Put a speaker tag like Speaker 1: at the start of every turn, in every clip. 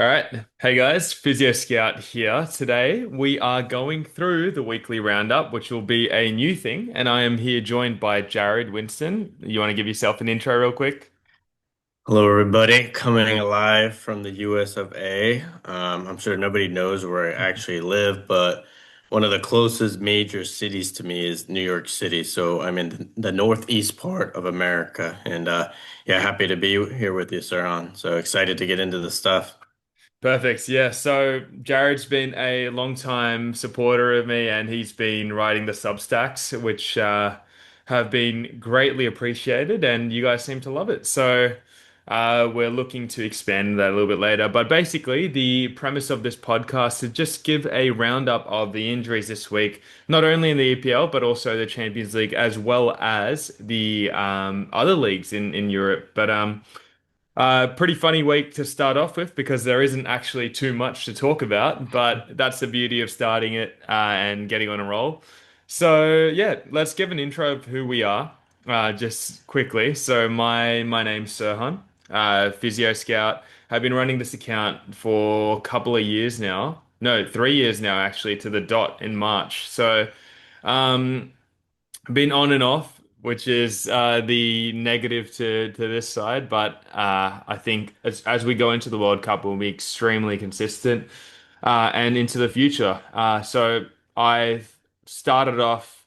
Speaker 1: All right. Hey guys, Physio Scout here. Today we are going through the weekly roundup, which will be a new thing, and I am here joined by Jared Winston. You want to give yourself an intro real quick?
Speaker 2: Hello, everybody. Coming live from the US of A. I'm sure nobody knows where I actually live, but one of the closest major cities to me is New York City. So I'm in the northeast part of America. And yeah, happy to be here with you, Sirhan. So excited to get into the stuff.
Speaker 1: Perfect. Yeah. So Jared's been a long time supporter of me, and he's been writing the Substacks, which have been greatly appreciated, and you guys seem to love it. So we're looking to expand that a little bit later. But basically, the premise of this podcast is just give a roundup of the injuries this week, not only in the EPL but also the Champions League, as well as the other leagues in Europe. But pretty funny week to start off with because there isn't actually too much to talk about, but that's the beauty of starting it and getting on a roll. So yeah, let's give an intro of who we are, just quickly. So my name's Sirhan, Physio Scout. I've been running this account for a couple of years now. No, 3 years now actually, to the dot in March. So um, been on and off, which is the negative to this side. But I think as we go into the World Cup, we'll be extremely consistent and into the future. So I started off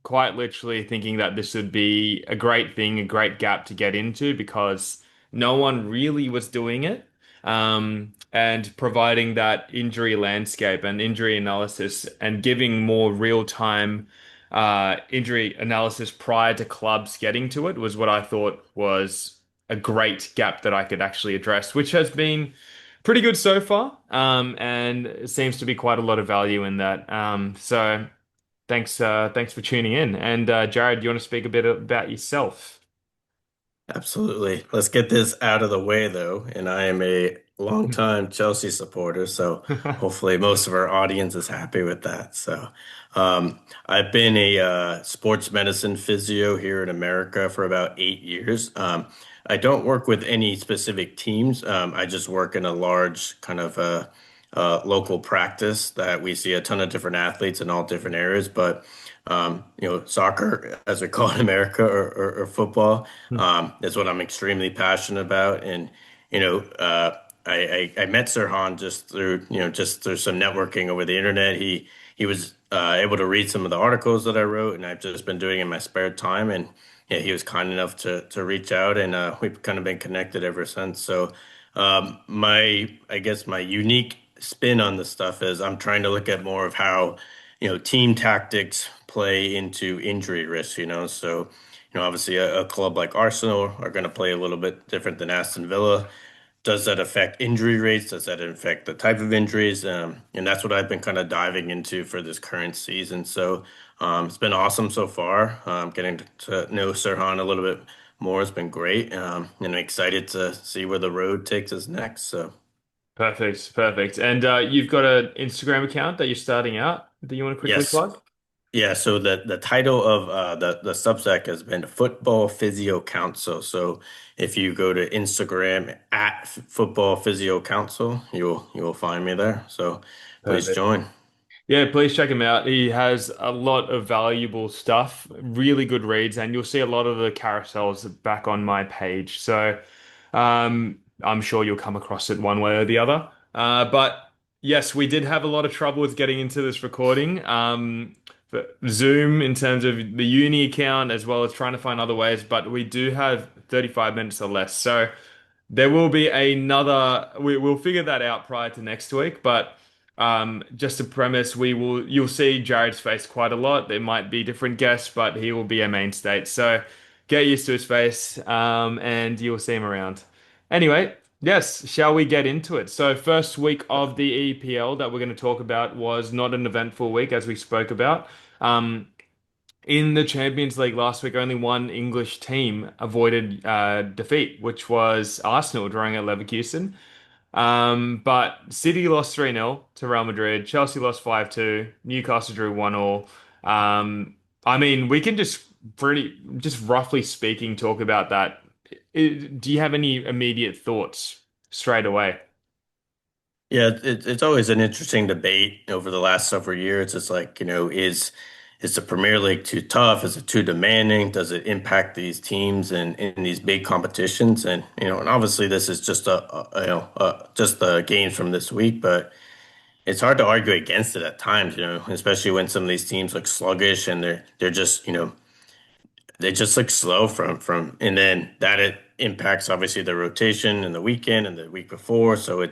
Speaker 1: quite literally thinking that this would be a great thing, a great gap to get into because no one really was doing it. And providing that injury landscape and injury analysis and giving more real-time injury analysis prior to clubs getting to it was what I thought was a great gap that I could actually address, which has been pretty good so far. And it seems to be quite a lot of value in that. So thanks for tuning in. And Jared, do you want to speak a bit about yourself?
Speaker 2: Absolutely. Let's get this out of the way, though. And I am a longtime Chelsea supporter, so hopefully most of our audience is happy with that. I've been a sports medicine physio here in America for about 8 years. I don't work with any specific teams. I just work in a large kind of local practice that we see a ton of different athletes in all different areas, but soccer, as we call it in America, or football, is what I'm extremely passionate about. And you know, I met Sirhan just through some networking over the internet. He was able to read some of the articles that I wrote, and I've just been doing it in my spare time. And yeah, he was kind enough to reach out, and we've kind of been connected ever since. So I guess my unique spin on this stuff is I'm trying to look at more of how team tactics play into injury risk, So, obviously a club like Arsenal are going to play a little bit different than Aston Villa. Does that affect injury rates? Does that affect the type of injuries? And that's what I've been kind of diving into for this current season. So, it's been awesome so far. Getting to know Sirhan a little bit more has been great. And I'm excited to see where the road takes us next. So.
Speaker 1: Perfect, perfect. And you've got an Instagram account that you're starting out that you want to quickly
Speaker 2: Yes.
Speaker 1: plug?
Speaker 2: Yeah, so the title of the Substack has been Football Physio Council. So if you go to Instagram at Football Physio Council, you will find me there. So please
Speaker 1: Perfect.
Speaker 2: join.
Speaker 1: Yeah, please check him out. He has a lot of valuable stuff, really good reads, and you'll see a lot of the carousels back on my page. So I'm sure you'll come across it one way or the other. But yes, we did have a lot of trouble with getting into this recording. But Zoom in terms of the uni account as well as trying to find other ways, but we do have 35 minutes or less. So there will be we'll figure that out prior to next week, but just a premise, you'll see Jared's face quite a lot. There might be different guests, but he will be a mainstay. So get used to his face, and you'll see him around. Anyway, yes, shall we get into it? So first week of the EPL that we're going to talk about was not an eventful week as we spoke about. Um, in the Champions League last week, only one English team avoided defeat, which was Arsenal drawing at Leverkusen. But City lost 3-0 to Real Madrid. Chelsea lost 5-2. Newcastle drew 1-1. I mean, we can just roughly speaking, talk about that. Do you have any immediate thoughts straight away?
Speaker 2: Yeah, it's always an interesting debate over the last several years. It's like, is the Premier League too tough? Is it too demanding? Does it impact these teams and in these big competitions? And and obviously this is just just the games from this week, but it's hard to argue against it at times, especially when some of these teams look sluggish and they're just, they just look slow and then that it impacts obviously the rotation and the weekend and the week before. So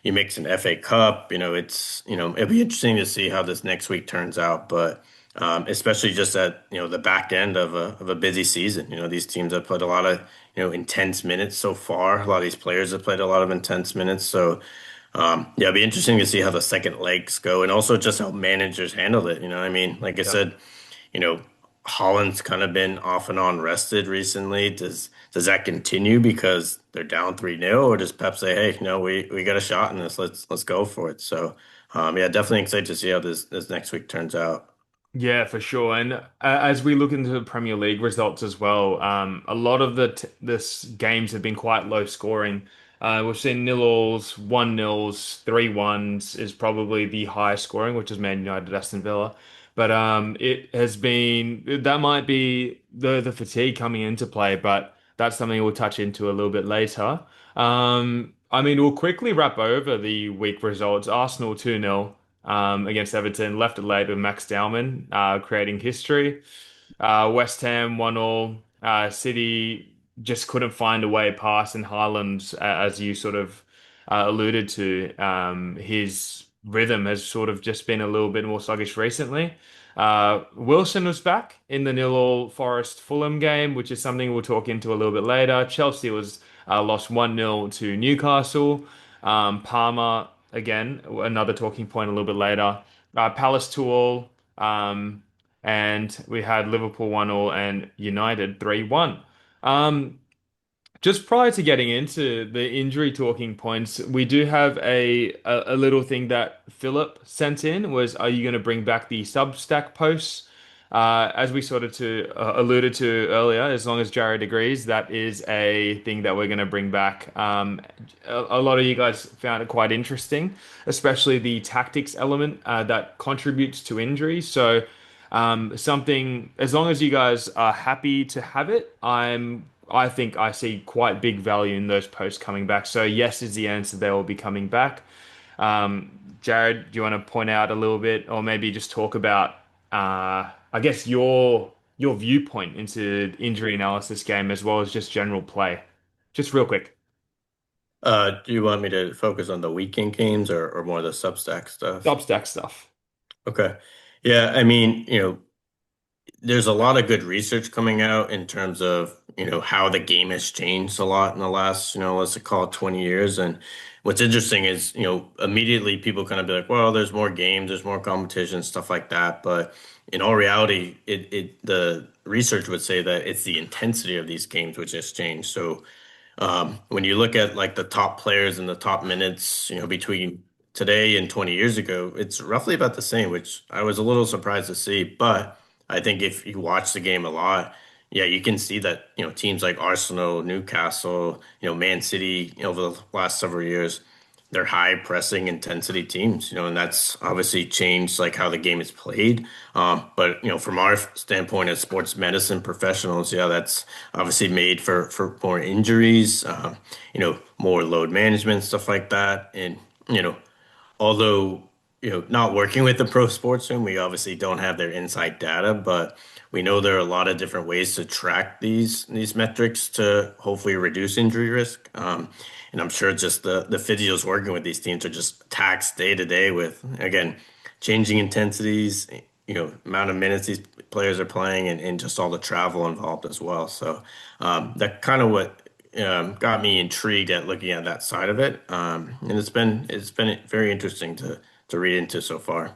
Speaker 2: you mix an FA Cup, it'll be interesting to see how this next week turns out. But especially just at the back end of a busy season. These teams have played a lot of intense minutes so far. A lot of these players have played a lot of intense minutes. So yeah, it'll be interesting to see how the second legs go and also just how managers handle it. I mean, like I
Speaker 1: Yeah.
Speaker 2: said, you know, Holland's kind of been off and on rested recently. Does that continue because they're down 3-0, or does Pep say, hey, we got a shot in this. Let's go for it. So yeah, definitely excited to see how this next week turns out.
Speaker 1: Yeah, for sure. And as we look into the Premier League results as well, a lot of this games have been quite low scoring. We've seen nil-alls, 1-0s, 3-1s is probably the highest scoring, which is Man United, Aston Villa. But it has been that might be the fatigue coming into play, but that's something we'll touch into a little bit later. I mean, we'll quickly wrap over the week results. Arsenal 2-0 against Everton, left it late with Max Dowman creating history. West Ham 1-1. City just couldn't find a way past, and Haaland, as you sort of alluded to, his rhythm has sort of just been a little bit more sluggish recently. Wilson was back in the 0-0 Forest Fulham game, which is something we'll talk into a little bit later. Chelsea was lost 1-0 to Newcastle. Palmer, again, another talking point a little bit later. Palace 2-2, and we had Liverpool 1-0 and United 3-1. Um, just prior to getting into the injury talking points, we do have a little thing that Philip sent in was, are you going to bring back the Substack posts? As we sort of alluded to earlier, as long as Jared agrees, that is a thing that we're going to bring back. A lot of you guys found it quite interesting, especially the tactics element that contributes to injuries. So something, as long as you guys are happy to have it, I think I see quite big value in those posts coming back. So yes is the answer. They will be coming back. Jared, do you want to point out a little bit, or maybe just talk about, I guess your viewpoint into injury analysis game as well as just general play, just real quick.
Speaker 2: Do you want me to focus on the weekend games or more of the Substack stuff?
Speaker 1: Substack stuff.
Speaker 2: Okay. Yeah, I mean, there's a lot of good research coming out in terms of, how the game has changed a lot in the last, let's call it 20 years. And what's interesting is, immediately people kind of be like, well, there's more games, there's more competition, stuff like that. But in all reality, the research would say that it's the intensity of these games which has changed. So when you look at like the top players and the top minutes, between today and 20 years ago, it's roughly about the same, which I was a little surprised to see. But I think if you watch the game a lot, yeah, you can see that, teams like Arsenal, Newcastle, Man City, over the last several years, they're high pressing intensity teams, and that's obviously changed like how the game is played. But from our standpoint as sports medicine professionals, yeah, that's obviously made for more injuries, more load management, stuff like that. And although not working with the pro sports room, we obviously don't have their inside data, but we know there are a lot of different ways to track these metrics to hopefully reduce injury risk. And I'm sure just the physios working with these teams are just taxed day to day with, again, changing intensities, amount of minutes these players are playing, and just all the travel involved as well. So that kind of what got me intrigued at looking at that side of it. And it's been very interesting to read into so far.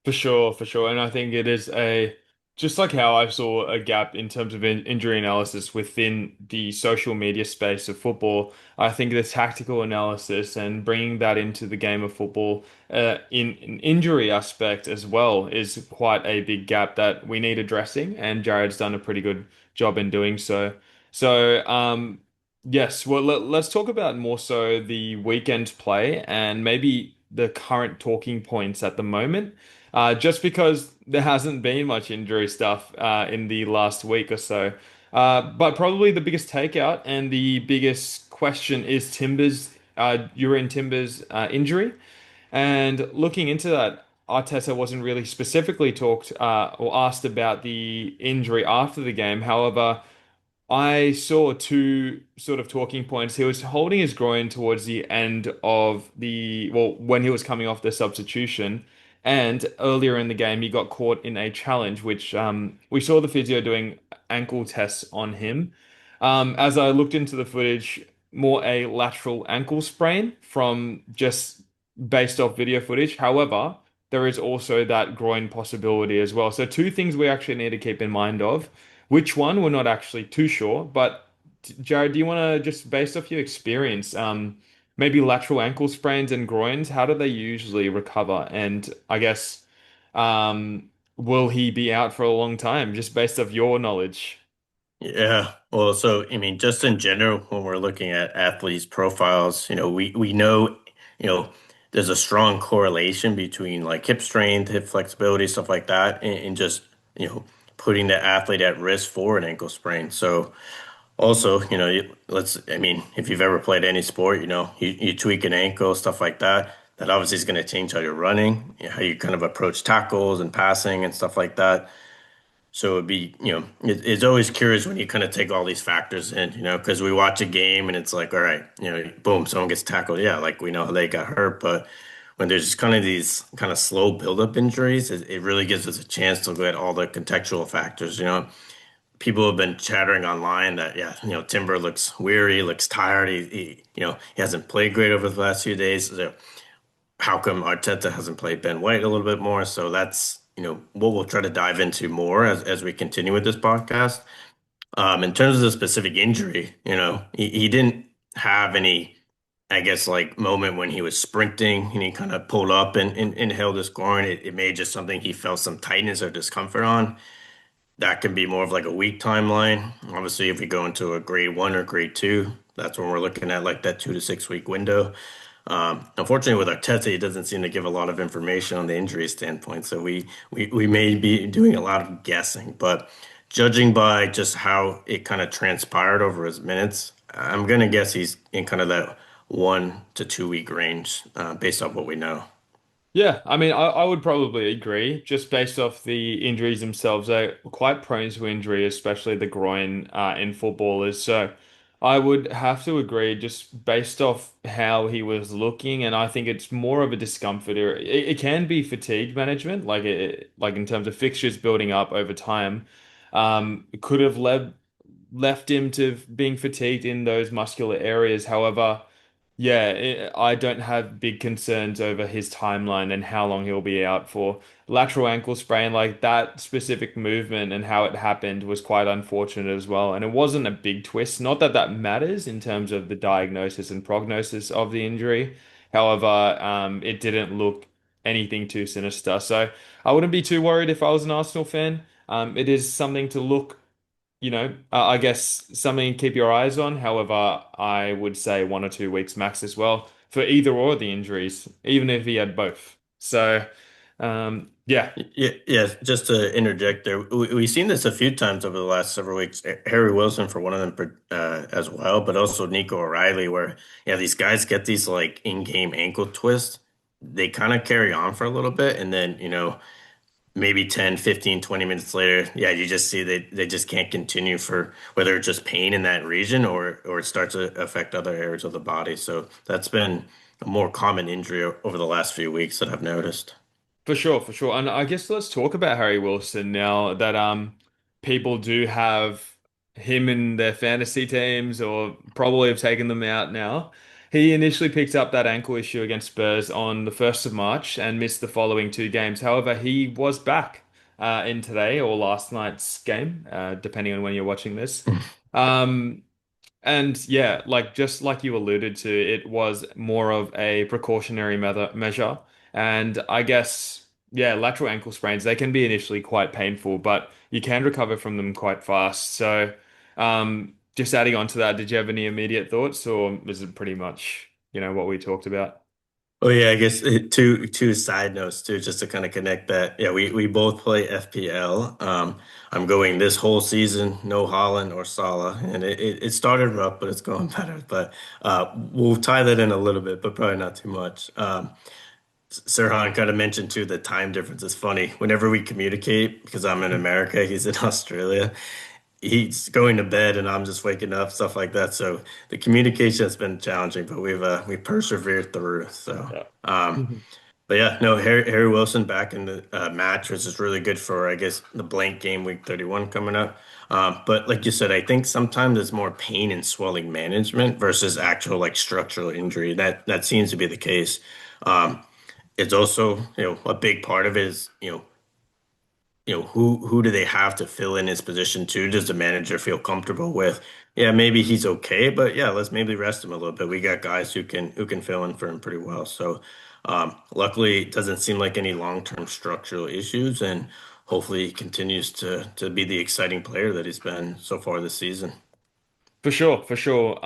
Speaker 1: For sure, for sure. And I think it is a just like how I saw a gap in terms of injury analysis within the social media space of football. I think the tactical analysis and bringing that into the game of football in an injury aspect as well is quite a big gap that we need addressing. And Jared's done a pretty good job in doing so. So, Yes, well, let's talk about more so the weekend play and maybe the current talking points at the moment. Just because there hasn't been much injury stuff in the last week or so. But probably the biggest takeout and the biggest question is Jurrien Timber's injury. And looking into that, Arteta wasn't really specifically talked or asked about the injury after the game. However, I saw two sort of talking points. He was holding his groin towards the end of well, when he was coming off the substitution. And earlier in the game, he got caught in a challenge, which we saw the physio doing ankle tests on him. As I looked into the footage, more a lateral ankle sprain from just based off video footage. However, there is also that groin possibility as well. So, two things we actually need to keep in mind of. Which one, we're not actually too sure. But Jared, do you want to just based off your experience, maybe lateral ankle sprains and groins, how do they usually recover? And I guess, will he be out for a long time, just based off your knowledge?
Speaker 2: Yeah. Well, so I mean, just in general, when we're looking at athletes' profiles, we know, there's a strong correlation between like hip strength, hip flexibility, stuff like that, and just, you know, putting the athlete at risk for an ankle sprain. So also, I mean, if you've ever played any sport, you tweak an ankle, stuff like that, that obviously is going to change how you're running, how you kind of approach tackles and passing and stuff like that. So it'd be, it's always curious when you kind of take all these factors in, because we watch a game and it's like, all right, boom, someone gets tackled. Yeah, like we know how they got hurt. But when there's kind of these kind of slow buildup injuries, it really gives us a chance to look at all the contextual factors. People have been chattering online that, yeah, Timber looks weary, looks tired. He hasn't played great over the last few days. So how come Arteta hasn't played Ben White a little bit more? So that's, what we'll try to dive into more as we continue with this podcast. In terms of the specific injury, he didn't have any, I guess, like moment when he was sprinting and he kind of pulled up and held his groin. It may just something he felt some tightness or discomfort on. That can be more of like a week timeline. Obviously, if we go into a grade one or grade two, that's when we're looking at like that 2 to 6 week window. Unfortunately, with Arteta, he doesn't seem to give a lot of information on the injury standpoint, so we may be doing a lot of guessing. But judging by just how it kind of transpired over his minutes, I'm gonna guess he's in kind of that 1 to 2 week range, based off what we know.
Speaker 1: Yeah, I mean, I would probably agree, just based off the injuries themselves. They're quite prone to injury, especially the groin in footballers. So I would have to agree, just based off how he was looking, and I think it's more of a discomfort. It can be fatigue management, like in terms of fixtures building up over time. It could have left him to being fatigued in those muscular areas. However, yeah, I don't have big concerns over his timeline and how long he'll be out for. Lateral ankle sprain, like that specific movement and how it happened was quite unfortunate as well. And it wasn't a big twist. Not that that matters in terms of the diagnosis and prognosis of the injury. However, it didn't look anything too sinister. So I wouldn't be too worried if I was an Arsenal fan. It is something to look, I guess something to keep your eyes on. However, I would say 1 or 2 weeks max as well for either or the injuries, even if he had both. So, yeah,
Speaker 2: Yeah, yeah, just to interject there, we've seen this a few times over the last several weeks. Harry Wilson for one of them, as well, but also Nico O'Reilly, where yeah, these guys get these like in-game ankle twists. They kind of carry on for a little bit, and then maybe 10, 15, 20 minutes later, yeah, you just see they just can't continue for whether it's just pain in that region or it starts to affect other areas of the body. So that's been a more common injury over the last few weeks that I've noticed.
Speaker 1: for sure, for sure. And I guess let's talk about Harry Wilson now that people do have him in their fantasy teams or probably have taken them out now. He initially picked up that ankle issue against Spurs on the 1st of March and missed the following 2 games. However, he was back in today or last night's game, depending on when you're watching this. Um, and yeah, like just like you alluded to, it was more of a precautionary measure. And I guess, yeah, lateral ankle sprains, they can be initially quite painful, but you can recover from them quite fast. So, just adding on to that, did you have any immediate thoughts, or was it pretty much, what we talked about?
Speaker 2: Oh yeah, I guess two side notes too, just to kind of connect that. Yeah, we both play FPL. I'm going this whole season, no Haaland or Salah, and it started rough, but it's going better. But we'll tie that in a little bit, but probably not too much. Sirhan kind of mentioned too the time difference is funny. Whenever we communicate, because I'm in America, he's in Australia, he's going to bed and I'm just waking up, stuff like that. So the communication has been challenging, but we persevered through. So
Speaker 1: Yeah.
Speaker 2: but yeah, no, Harry Wilson back in the match, which is really good for I guess the blank game week 31 coming up. But like you said, I think sometimes it's more pain and swelling management versus actual like structural injury. That seems to be the case. Um, it's also, a big part of it is, who do they have to fill in his position to? Does the manager feel comfortable with? Yeah, maybe he's okay, but yeah, let's maybe rest him a little bit. We got guys who can fill in for him pretty well. So, luckily, it doesn't seem like any long-term structural issues, and hopefully, he continues to be the exciting player that he's been so far this season.
Speaker 1: For sure, for sure.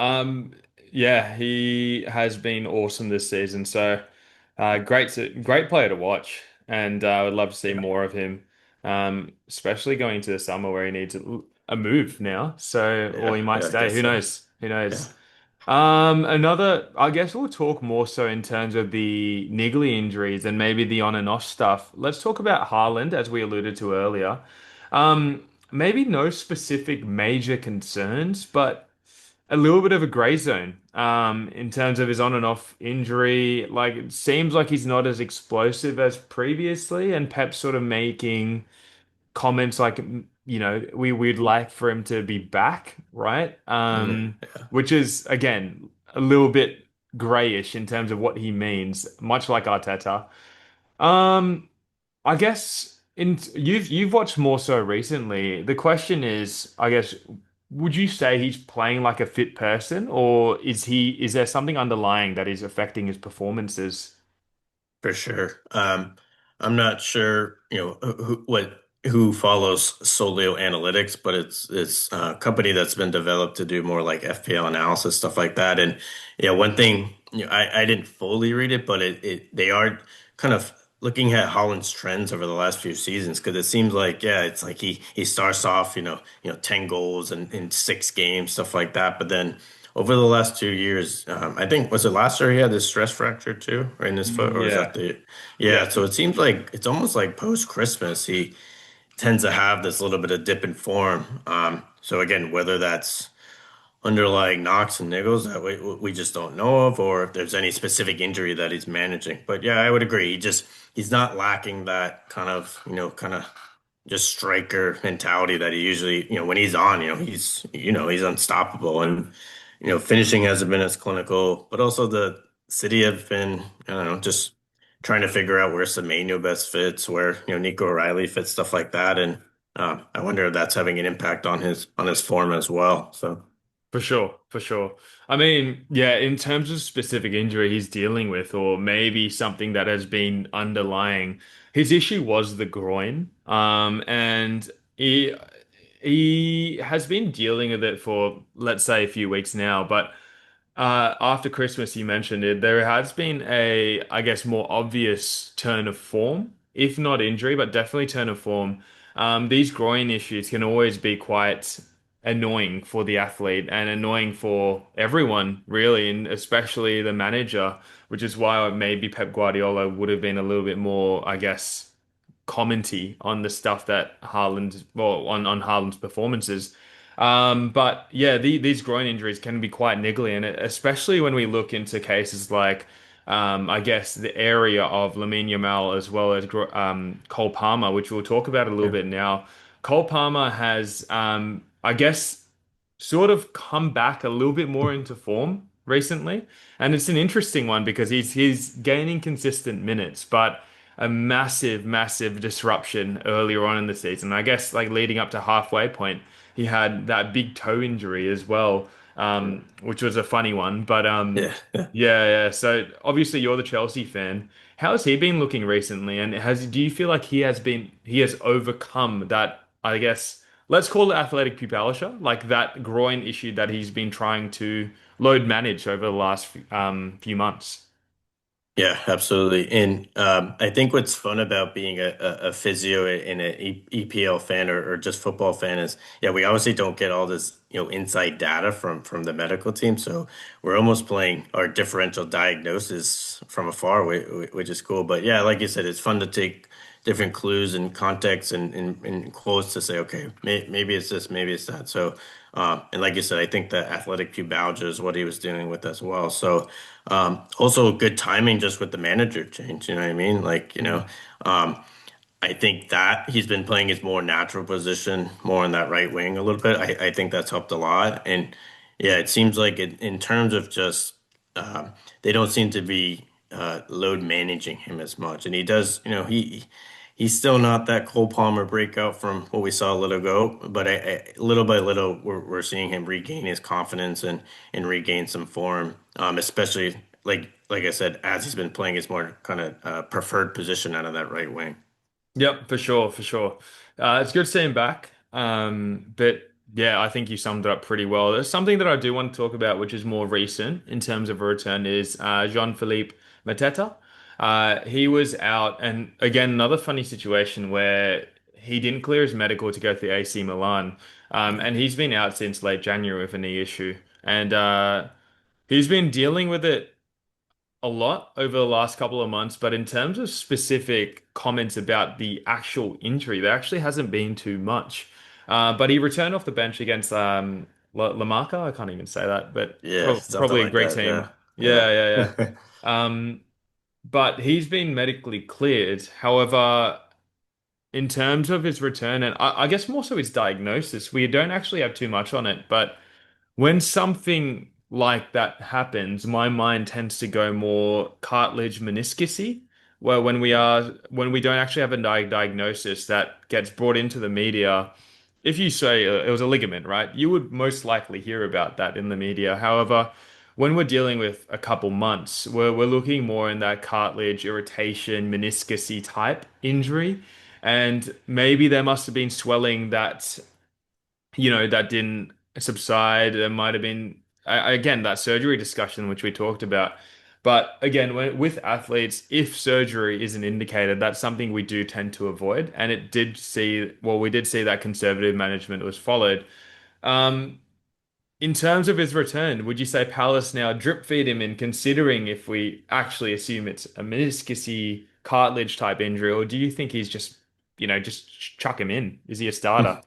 Speaker 1: Yeah, he has been awesome this season. So, great player to watch, and I would love to see
Speaker 2: Yeah,
Speaker 1: more of him. Especially going into the summer where he needs a move now. So, or
Speaker 2: yeah,
Speaker 1: he might
Speaker 2: yeah, I
Speaker 1: stay.
Speaker 2: guess
Speaker 1: Who
Speaker 2: so.
Speaker 1: knows? Who
Speaker 2: Yeah,
Speaker 1: knows? I guess we'll talk more so in terms of the niggly injuries and maybe the on and off stuff. Let's talk about Haaland, as we alluded to earlier. Maybe no specific major concerns, but a little bit of a gray zone in terms of his on and off injury. Like it seems like he's not as explosive as previously, and Pep's sort of making comments like, we'd like for him to be back, right?
Speaker 2: yeah, yeah,
Speaker 1: Which is again a little bit grayish in terms of what he means, much like Arteta. Um, I guess you've watched more so recently. The question is, I guess, would you say he's playing like a fit person, or is there something underlying that is affecting his performances?
Speaker 2: for sure. I'm not sure, who follows Solio Analytics, but it's a company that's been developed to do more like FPL analysis, stuff like that. And yeah, one thing, I didn't fully read it, but they are kind of looking at Holland's trends over the last few seasons because it seems like, yeah, it's like he starts off, 10 goals in 6 games, stuff like that, but then over the last 2 years, I think was it last year he had this stress fracture too, or in his foot, or is that
Speaker 1: Yeah,
Speaker 2: the
Speaker 1: yeah,
Speaker 2: yeah? So it seems like it's almost like post Christmas he tends to have this little bit of dip in form. So again, whether that's underlying knocks and niggles that we just don't know of, or if there's any specific injury that he's managing. But yeah, I would agree. He's not lacking that kind of just striker mentality that he usually, when he's on, he's unstoppable and finishing hasn't been as clinical, but also the City have been, I don't know, just trying to figure out where Semenyo best fits, where Nico O'Reilly fits, stuff like that, and I wonder if that's having an impact on his form as well. So
Speaker 1: for sure, for sure. I mean, yeah, in terms of specific injury he's dealing with, or maybe something that has been underlying, his issue was the groin. And he has been dealing with it for, let's say, a few weeks now, but after Christmas, you mentioned it. There has been I guess, more obvious turn of form, if not injury, but definitely turn of form. These groin issues can always be quite annoying for the athlete and annoying for everyone, really, and especially the manager, which is why maybe Pep Guardiola would have been a little bit more, I guess, commenty on the stuff that Haaland, well, on Haaland's performances. But yeah, these groin injuries can be quite niggly, and especially when we look into cases like, I guess, the area of Lamine Yamal as well as Cole Palmer, which we'll talk about a little
Speaker 2: yeah,
Speaker 1: bit now. Cole Palmer has, I guess, sort of come back a little bit more into form recently, and it's an interesting one because he's gaining consistent minutes, but a massive, massive disruption earlier on in the season. I guess like leading up to halfway point, he had that big toe injury as well, which was a funny one. But
Speaker 2: yeah, yeah.
Speaker 1: yeah, yeah. So obviously you're the Chelsea fan. How has he been looking recently? And do you feel like he has overcome that, I guess, let's call it athletic pubalgia, like that groin issue that he's been trying to load manage over the last few months.
Speaker 2: Yeah, absolutely. And I think what's fun about being a physio and an EPL fan or just football fan is, yeah, we obviously don't get all this, inside data from the medical team. So we're almost playing our differential diagnosis from afar, which is cool. But yeah, like you said, it's fun to take different clues and context and quotes to say, okay, maybe it's this, maybe it's that. So, and like you said, I think the athletic pubalgia is what he was dealing with as well. So, also good timing just with the manager change. You know what I mean? Like,
Speaker 1: Mm.
Speaker 2: um, I think that he's been playing his more natural position, more on that right wing a little bit. I think that's helped a lot. And yeah, it seems like in terms of just they don't seem to be load managing him as much. And he does, he's still not that Cole Palmer breakout from what we saw a little ago, but little by little we're seeing him regain his confidence and regain some form. Especially like I said, as he's been playing his more kind of preferred position out of that right wing.
Speaker 1: Yep, for sure, for sure. It's good seeing back. But yeah, I think you summed it up pretty well. There's something that I do want to talk about, which is more recent in terms of a return, is Jean-Philippe Mateta. He was out, and again, another funny situation where he didn't clear his medical to go to the AC Milan. And he's been out since late January with a knee issue. And he's been dealing with it a lot over the last couple of months, but in terms of specific comments about the actual injury, there actually hasn't been too much. But he returned off the bench against La Marca. I can't even say that, but
Speaker 2: Yeah, something
Speaker 1: probably a
Speaker 2: like
Speaker 1: great
Speaker 2: that.
Speaker 1: team.
Speaker 2: Yeah,
Speaker 1: Yeah, yeah,
Speaker 2: yeah.
Speaker 1: yeah. But he's been medically cleared. However, in terms of his return, and I guess more so his diagnosis, we don't actually have too much on it, but when something like that happens, my mind tends to go more cartilage meniscusy, where when we don't actually have a diagnosis that gets brought into the media, if you say it was a ligament, right, you would most likely hear about that in the media. However, when we're dealing with a couple months, we're looking more in that cartilage irritation, meniscusy type injury, and maybe there must have been swelling that that didn't subside. There might have been, again, that surgery discussion, which we talked about. But again, with athletes, if surgery isn't indicated, that's something we do tend to avoid. And we did see that conservative management was followed. Um, in terms of his return, would you say Palace now drip feed him in, considering if we actually assume it's a meniscusy cartilage type injury, or do you think he's just chuck him in? Is he a starter?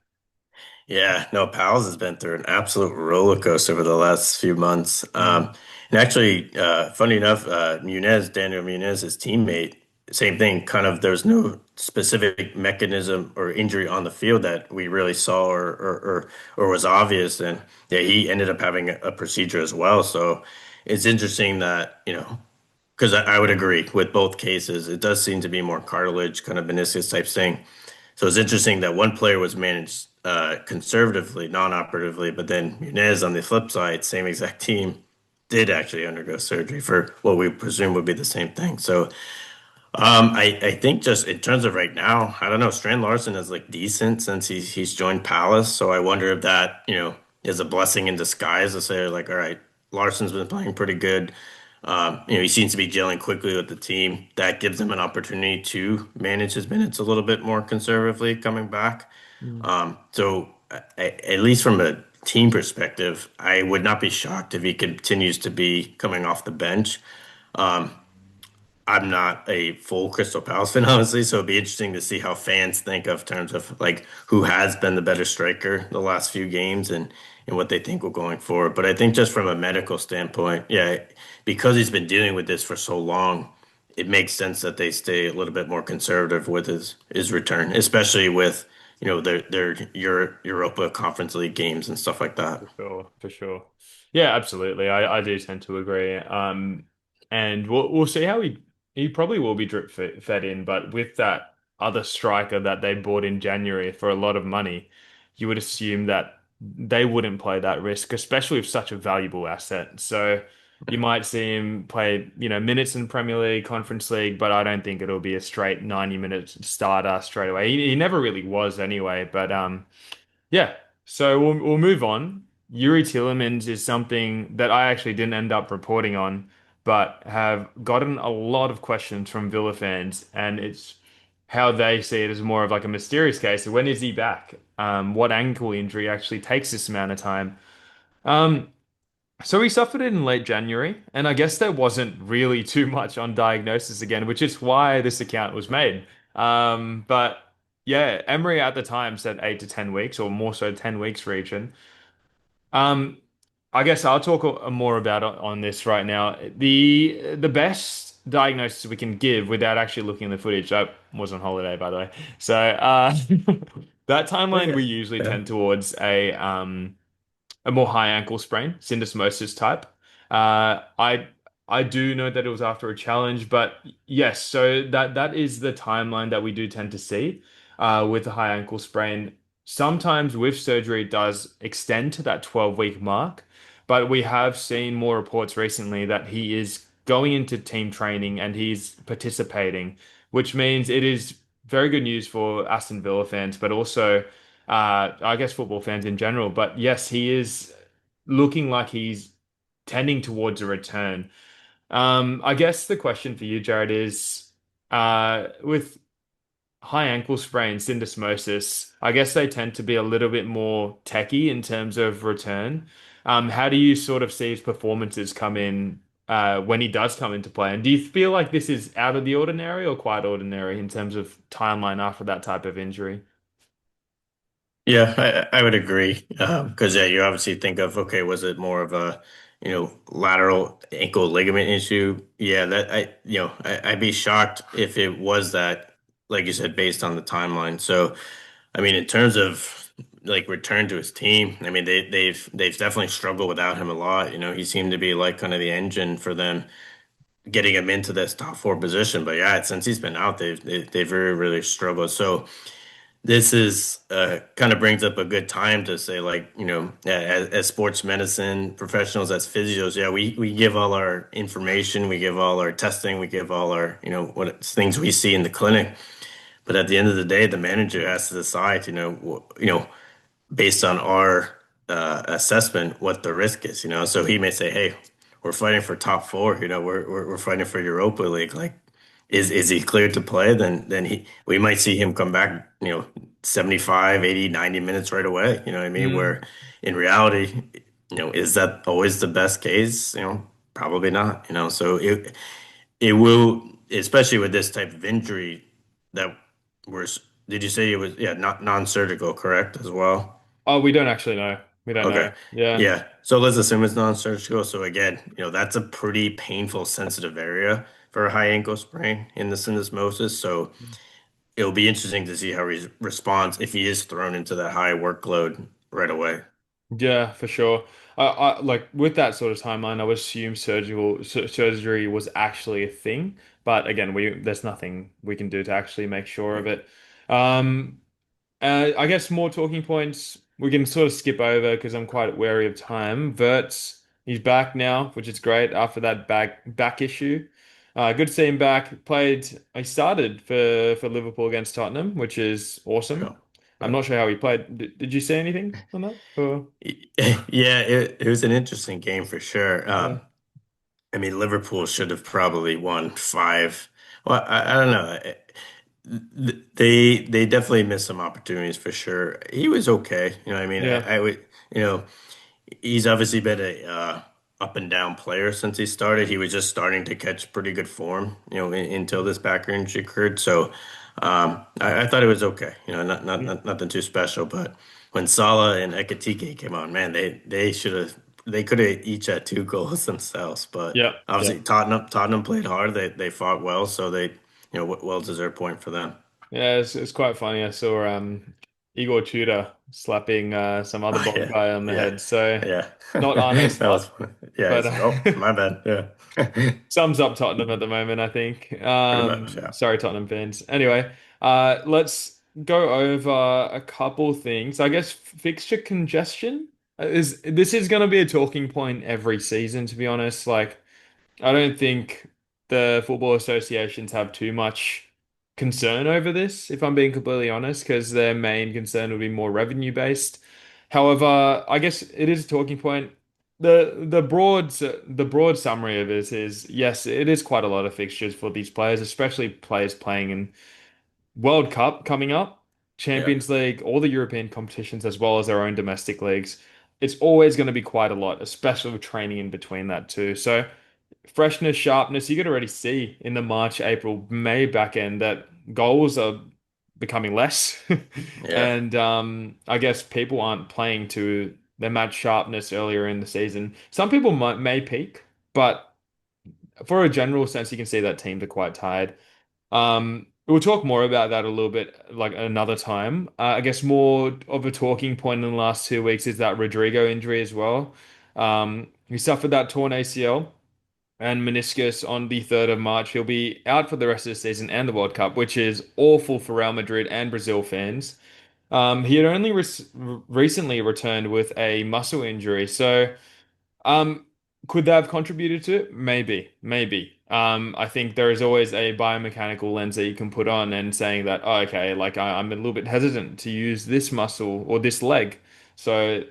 Speaker 2: Yeah, no, Pals has been through an absolute roller coaster over the last few months.
Speaker 1: Mm,
Speaker 2: And actually, funny enough, Daniel Munez, his teammate, same thing. Kind of, there's no specific mechanism or injury on the field that we really saw or was obvious. And yeah, he ended up having a procedure as well. So it's interesting that, because I would agree with both cases. It does seem to be more cartilage, kind of meniscus type thing. So it's interesting that one player was managed conservatively, non-operatively, but then Munez on the flip side, same exact team, did actually undergo surgery for what we presume would be the same thing. So I think just in terms of right now, I don't know. Strand Larson is like decent since he's joined Palace, so I wonder if that is a blessing in disguise to say like, all right, Larson's been playing pretty good. He seems to be gelling quickly with the team. That gives him an opportunity to manage his minutes a little bit more conservatively coming back.
Speaker 1: mm,
Speaker 2: At least from a team perspective, I would not be shocked if he continues to be coming off the bench. I'm not a full Crystal Palace fan, honestly, so it'd be interesting to see how fans think of terms of like who has been the better striker the last few games and what they think will going forward. But I think just from a medical standpoint, yeah, because he's been dealing with this for so long, it makes sense that they stay a little bit more conservative with his return, especially with their Europa Conference League games and stuff like that.
Speaker 1: for sure, for sure. Yeah, absolutely. I do tend to agree. And we'll see how he probably will be fed in, but with that other striker that they bought in January for a lot of money, you would assume that they wouldn't play that risk, especially with such a valuable asset. So you might see him play, minutes in Premier League, Conference League, but I don't think it'll be a straight 90 minute starter straight away. He never really was anyway, but Yeah. So we'll move on. Yuri Tillemans is something that I actually didn't end up reporting on, but have gotten a lot of questions from Villa fans, and it's how they see it as more of like a mysterious case. When is he back? What ankle injury actually takes this amount of time? Um, so he suffered it in late January, and I guess there wasn't really too much on diagnosis again, which is why this account was made. But yeah, Emery at the time said 8 to 10 weeks, or more so 10 weeks region. Um, I guess I'll talk more about it on this right now. The best diagnosis we can give without actually looking at the footage. I was on holiday, by the way, so that timeline
Speaker 2: Okay.
Speaker 1: we usually
Speaker 2: Yeah.
Speaker 1: tend towards a more high ankle sprain, syndesmosis type. I do know that it was after a challenge, but yes, so that is the timeline that we do tend to see with the high ankle sprain. Sometimes with surgery, it does extend to that 12-week mark, but we have seen more reports recently that he is going into team training and he's participating, which means it is very good news for Aston Villa fans, but also I guess football fans in general. But yes, he is looking like he's tending towards a return. I guess the question for you, Jared, is with high ankle sprain, syndesmosis, I guess they tend to be a little bit more techy in terms of return. How do you sort of see his performances come in when he does come into play? And do you feel like this is out of the ordinary or quite ordinary in terms of timeline after that type of injury?
Speaker 2: Yeah, I would agree. Because yeah, you obviously think of, okay, was it more of a, lateral ankle ligament issue? Yeah, I'd be shocked if it was that, like you said, based on the timeline. So, I mean, in terms of like return to his team, I mean, they've definitely struggled without him a lot. He seemed to be like kind of the engine for them getting him into this top four position. But yeah, since he's been out, they've really struggled. So. This is kind of brings up a good time to say, like, as sports medicine professionals, as physios, yeah, we give all our information, we give all our testing, we give all our, what things we see in the clinic. But at the end of the day, the manager has to decide, based on our assessment, what the risk is, So he may say, "Hey, we're fighting for top four, we're fighting for Europa League. Like, is he cleared to play? Then we might see him come back, 75, 80, 90 minutes right away. You know what I mean?
Speaker 1: Mm.
Speaker 2: Where in reality, is that always the best case? Probably not. So it will, especially with this type of injury that was. Did you say it was, yeah, not non-surgical, correct, as well?
Speaker 1: Oh, we don't actually know. We don't
Speaker 2: Okay.
Speaker 1: know. Yeah.
Speaker 2: Yeah. So let's assume it's non-surgical. So again, that's a pretty painful, sensitive area for a high ankle sprain in the syndesmosis. So it'll be interesting to see how he responds if he is thrown into that high workload right away.
Speaker 1: Yeah, for sure. I like with that sort of timeline, I would assume surgery was actually a thing. But again, we there's nothing we can do to actually make sure of it. Um, I guess more talking points we can sort of skip over because I'm quite wary of time. Verts, he's back now, which is great after that back issue. Good to see him back. He started for Liverpool against Tottenham, which is
Speaker 2: Yeah.
Speaker 1: awesome. I'm
Speaker 2: Yeah.
Speaker 1: not sure how he played. Did you see anything on that? Or
Speaker 2: Yeah, it was an interesting game for sure.
Speaker 1: yeah,
Speaker 2: I mean, Liverpool should have probably won five. Well, I don't know. They definitely missed some opportunities for sure. He was okay. I mean,
Speaker 1: yeah,
Speaker 2: I would, he's obviously been a up and down player since he started. He was just starting to catch pretty good form, until this back injury occurred. So I thought it was okay. Nothing too special. But when Salah and Ekitike came on, man, they could have each had two goals themselves. But
Speaker 1: yeah, yeah.
Speaker 2: obviously Tottenham played hard. They fought well, so they well deserved point for them.
Speaker 1: Yeah, it's quite funny. I saw Igor Tudor slapping some other
Speaker 2: Oh
Speaker 1: bald
Speaker 2: yeah,
Speaker 1: guy on the
Speaker 2: yeah,
Speaker 1: head. So
Speaker 2: yeah.
Speaker 1: not Arne
Speaker 2: That was
Speaker 1: Slot,
Speaker 2: funny. Yeah,
Speaker 1: but
Speaker 2: it's like, oh, my bad. Yeah.
Speaker 1: sums up Tottenham at the moment, I think.
Speaker 2: Pretty much, yeah.
Speaker 1: Sorry, Tottenham fans. Anyway, let's go over a couple things. I guess fixture congestion is this is going to be a talking point every season, to be honest. Like, I don't think the football associations have too much. concern over this, if I'm being completely honest, because their main concern would be more revenue based. However, I guess it is a talking point. The broad summary of this is yes, it is quite a lot of fixtures for these players, especially players playing in World Cup coming up,
Speaker 2: Yeah.
Speaker 1: Champions League, all the European competitions, as well as their own domestic leagues. It's always going to be quite a lot, especially with training in between that too. So freshness, sharpness, you could already see in the March, April, May back end that goals are becoming less.
Speaker 2: Yeah.
Speaker 1: And I guess people aren't playing to their match sharpness earlier in the season. Some people may peak, but for a general sense, you can see that teams are quite tired. We'll talk more about that a little bit like another time. I guess more of a talking point in the last 2 weeks is that Rodrygo injury as well. He suffered that torn ACL and meniscus on the 3rd of March. He'll be out for the rest of the season and the World Cup, which is awful for Real Madrid and Brazil fans. He had only recently returned with a muscle injury, so. Um, could they have contributed to it? Maybe, maybe. I think there is always a biomechanical lens that you can put on and saying that, oh, okay, like I'm a little bit hesitant to use this muscle or this leg. So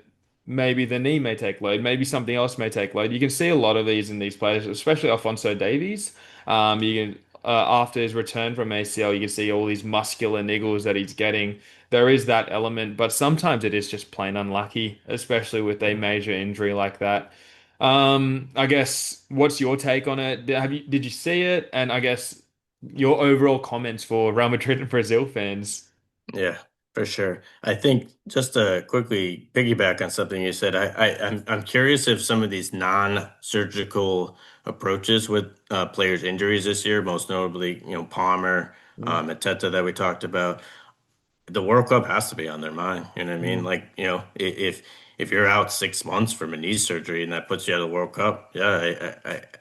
Speaker 1: maybe the knee may take load, maybe something else may take load. You can see a lot of these in these players, especially Alphonso Davies. You can after his return from ACL, you can see all these muscular niggles that he's getting. There is that element, but sometimes it is just plain unlucky, especially with a major injury like that. I guess what's your take on it? Did you see it? And I guess your overall comments for Real Madrid and Brazil fans.
Speaker 2: Yeah, for sure. I think just to quickly piggyback on something you said, I'm curious if some of these non-surgical approaches with players' injuries this year, most notably, Palmer,
Speaker 1: Mm,
Speaker 2: Mateta that we talked about, the World Cup has to be on their mind. You know what I mean?
Speaker 1: mm,
Speaker 2: Like, if you're out 6 months from a knee surgery and that puts you out of the World Cup, yeah,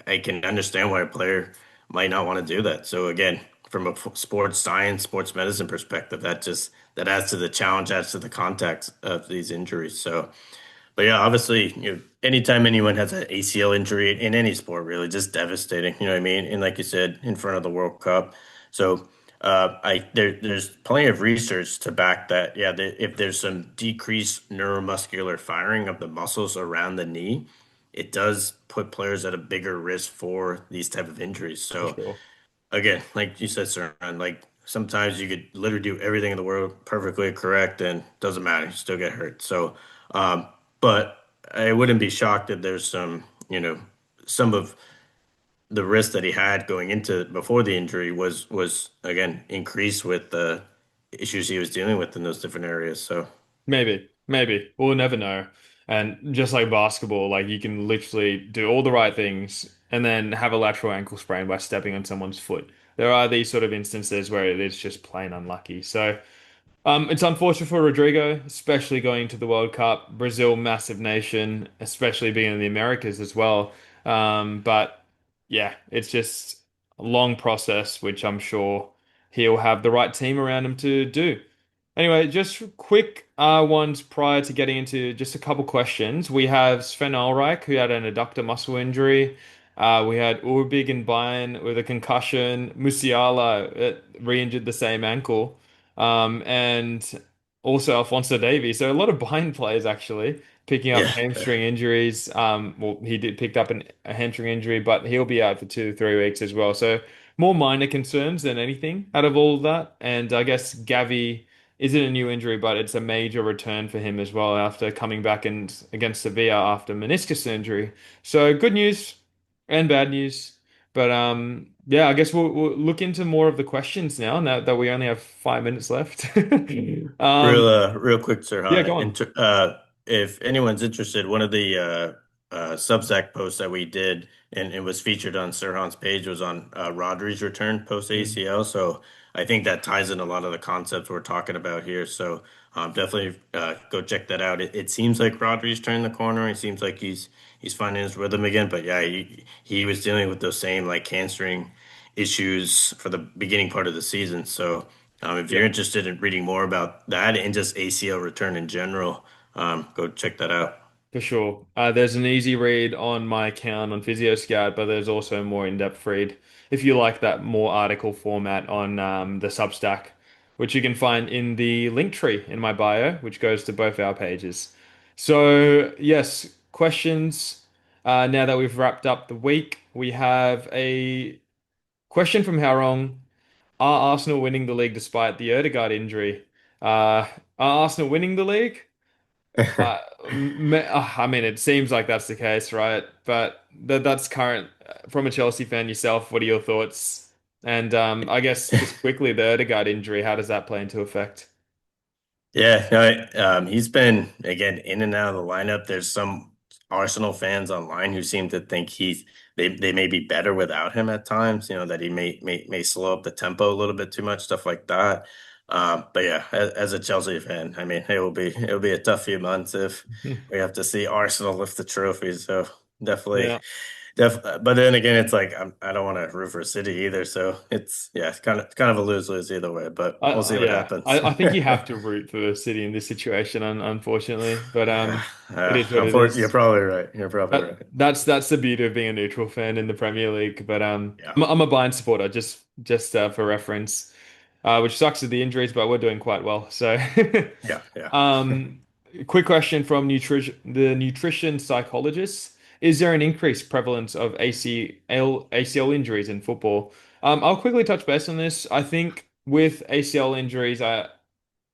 Speaker 2: I can understand why a player might not want to do that. So again, from a sports science, sports medicine perspective, that adds to the challenge, adds to the context of these injuries. So but yeah, obviously, anytime anyone has an ACL injury in any sport, really, just devastating. You know what I mean? And like you said, in front of the World Cup. So, there's plenty of research to back that. Yeah, if there's some decreased neuromuscular firing of the muscles around the knee, it does put players at a bigger risk for these type of injuries.
Speaker 1: for
Speaker 2: So
Speaker 1: sure.
Speaker 2: again, like you said, sir, and like sometimes you could literally do everything in the world perfectly correct and doesn't matter, you still get hurt. So, um, but I wouldn't be shocked if there's some of the risk that he had going into before the injury was again increased with the issues he was dealing with in those different areas. So,
Speaker 1: Maybe, maybe. We'll never know. And just like basketball, like you can literally do all the right things and then have a lateral ankle sprain by stepping on someone's foot. There are these sort of instances where it is just plain unlucky. So. It's unfortunate for Rodrygo, especially going to the World Cup. Brazil, massive nation, especially being in the Americas as well. But yeah, it's just a long process, which I'm sure he'll have the right team around him to do. Anyway, just quick ones prior to getting into just a couple questions. We have Sven Ulreich, who had an adductor muscle injury. We had Urbig and Bayern with a concussion. Musiala re-injured the same ankle. And also Alphonso Davies. So a lot of Bayern players actually picking up
Speaker 2: yeah,
Speaker 1: hamstring injuries. Well, he did picked up a hamstring injury, but he'll be out for 2 to 3 weeks as well. So more minor concerns than anything out of all of that. And I guess Gavi isn't a new injury, but it's a major return for him as well after coming back and against Sevilla after meniscus injury. So good news and bad news. But yeah, I guess we'll look into more of the questions now that we only have 5 minutes left. Um,
Speaker 2: real quick,
Speaker 1: yeah,
Speaker 2: Sirhan.
Speaker 1: go on.
Speaker 2: If anyone's interested, one of the Substack posts that we did and it was featured on Sirhan's page was on Rodri's return post
Speaker 1: Mm,
Speaker 2: ACL. So I think that ties in a lot of the concepts we're talking about here. So definitely go check that out. It seems like Rodri's turned the corner. It seems like he's finding his rhythm again. But yeah, he was dealing with those same like hamstring issues for the beginning part of the season. So. If you're
Speaker 1: yeah.
Speaker 2: interested in reading more about that and just ACL return in general, go check that out.
Speaker 1: For sure. There's an easy read on my account on Physio Scout, but there's also a more in-depth read if you like that more article format on the Substack, which you can find in the link tree in my bio, which goes to both our pages. So, yes, questions. Now that we've wrapped up the week, we have a question from Harong. Are Arsenal winning the league despite the Ødegaard injury? Are Arsenal winning the league? I mean, it seems like that's the case, right? But that's current. From a Chelsea fan yourself, what are your thoughts? And I guess just quickly, the Ødegaard injury, how does that play into effect?
Speaker 2: Yeah, no, he's been again in and out of the lineup. There's some Arsenal fans online who seem to think they may be better without him at times. You know that he may slow up the tempo a little bit too much, stuff like that. But yeah, as a Chelsea fan, I mean, it'll be a tough few months if we have to see Arsenal lift the trophy. So definitely.
Speaker 1: Yeah.
Speaker 2: But then again, it's like I don't want to root for City either, so it's yeah, it's kind of a lose-lose either way. But we'll see what
Speaker 1: Yeah,
Speaker 2: happens.
Speaker 1: I think you have to root for City in this situation, unfortunately. But
Speaker 2: Yeah,
Speaker 1: it is what it
Speaker 2: unfortunately, you're
Speaker 1: is.
Speaker 2: probably right. You're probably
Speaker 1: That,
Speaker 2: right.
Speaker 1: that's the beauty of being a neutral fan in the Premier League. But
Speaker 2: Yeah,
Speaker 1: I'm a Bayern supporter, just for reference, which sucks with the injuries, but we're doing quite well. So,
Speaker 2: yeah.
Speaker 1: um, quick question from the nutrition psychologist: is there an increased prevalence of ACL injuries in football? I'll quickly touch base on this. I think with ACL injuries,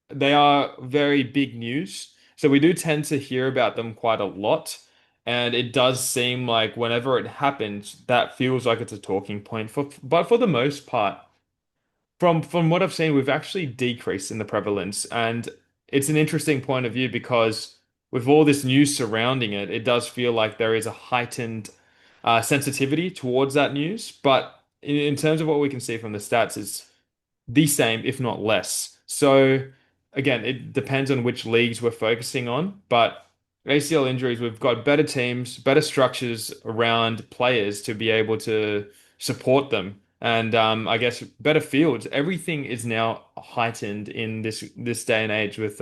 Speaker 1: they are very big news. So we do tend to hear about them quite a lot. And it does seem like whenever it happens, that feels like it's a talking point. But for the most part, from what I've seen, we've actually decreased in the prevalence. And it's an interesting point of view because with all this news surrounding it, it does feel like there is a heightened sensitivity towards that news. But in terms of what we can see from the stats, is the same, if not less. So again, it depends on which leagues we're focusing on, but ACL injuries, we've got better teams, better structures around players to be able to support them. And I guess better fields. Everything is now heightened in this day and age with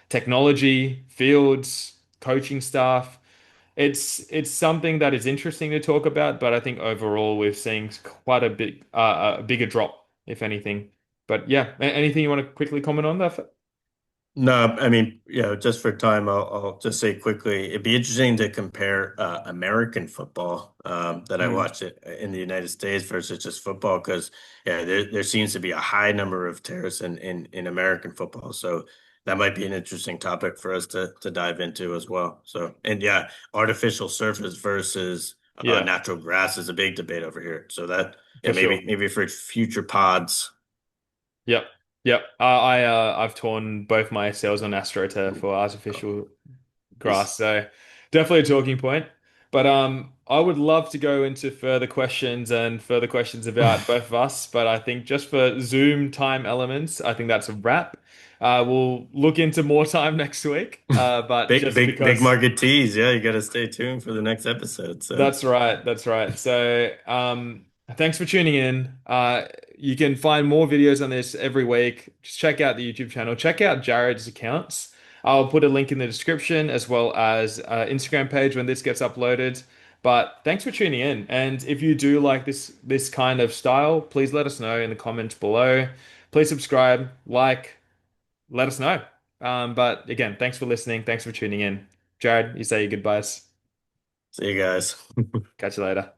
Speaker 1: technology, fields, coaching staff. It's something that is interesting to talk about, but I think overall we're seeing quite a bigger drop, if anything. But yeah, anything you want to quickly comment on that?
Speaker 2: No, I mean, just for time, I'll just say quickly, it'd be interesting to compare American football that I
Speaker 1: Hmm.
Speaker 2: watch it in the United States versus just football, because yeah, there seems to be a high number of tears in American football. So that might be an interesting topic for us to dive into as well. So, and yeah, artificial surface versus
Speaker 1: Yeah,
Speaker 2: natural grass is a big debate over here. So that yeah,
Speaker 1: for sure.
Speaker 2: maybe for future pods.
Speaker 1: Yep, yep. I've torn both my ACLs on AstroTurf for
Speaker 2: Oh,
Speaker 1: artificial
Speaker 2: geez.
Speaker 1: grass, so definitely a talking point. But I would love to go into further questions and further questions about both of us. But I think just for Zoom time elements, I think that's a wrap. We'll look into more time next week. But just
Speaker 2: Big
Speaker 1: because
Speaker 2: market tease. Yeah, you got to stay tuned for the next episode. So,
Speaker 1: that's right. That's right. So, thanks for tuning in. You can find more videos on this every week. Just check out the YouTube channel. Check out Jared's accounts. I'll put a link in the description as well as Instagram page when this gets uploaded. But thanks for tuning in. And if you do like this kind of style, please let us know in the comments below. Please subscribe, like, let us know. But again, thanks for listening. Thanks for tuning in. Jared, you say your goodbyes.
Speaker 2: see you guys.
Speaker 1: Catch you later.